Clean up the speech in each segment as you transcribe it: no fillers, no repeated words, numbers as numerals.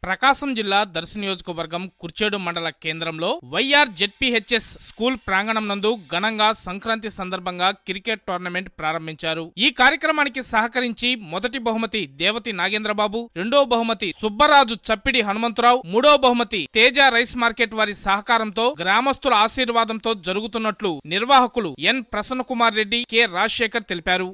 ప్రకాశం జిల్లా దర్శి నియోజకవర్గం కుర్చేడు మండల కేంద్రంలో వైఆర్ జెడ్పీహెచ్ఎస్ స్కూల్ ప్రాంగణం నందు ఘనంగా సంక్రాంతి సందర్భంగా క్రికెట్ టోర్నమెంట్ ప్రారంభించారు. ఈ కార్యక్రమానికి సహకరించి మొదటి బహుమతి దేవతి నాగేంద్రబాబు, రెండవ బహుమతి సుబ్బరాజు చప్పిడి హనుమంతరావు, మూడవ బహుమతి తేజ రైస్ మార్కెట్ వారి సహకారంతో గ్రామస్తుల ఆశీర్వాదంతో జరుగుతున్నట్లు నిర్వాహకులు ఎన్ ప్రసన్న కుమార్ రెడ్డి, కె రాజశేఖర్ తెలిపారు.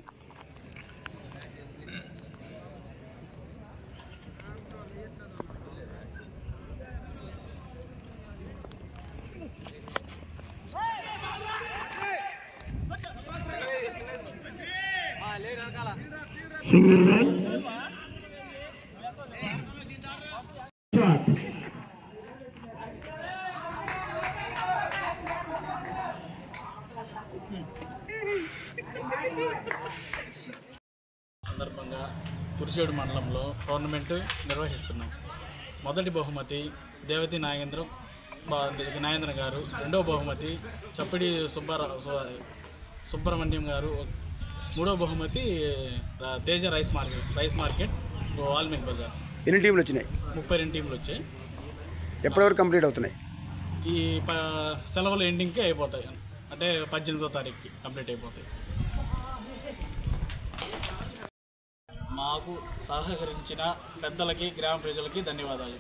సందర్భంగా కుర్చేడు మండలంలో టోర్నమెంట్ నిర్వహిస్తున్నాం. మొదటి బహుమతి దేవతి నాగేంద్ర గారు, రెండవ బహుమతి చప్పిడి సుబ్రహ్మణ్యం గారు, మూడవ బహుమతి తేజ రైస్ మార్కెట్ వాల్మీకి బజార్. ఎన్ని టీంలు వచ్చినాయి? 32 టీంలు వచ్చాయి. ఎప్పటివరకు కంప్లీట్ అవుతున్నాయి? ఈ సెలవులు ఎండింగ్కి అయిపోతాయి, అంటే 18వ తారీఖుకి కంప్లీట్ అయిపోతాయి. మాకు సహకరించిన పెద్దలకి, గ్రామ ప్రజలకి ధన్యవాదాలు.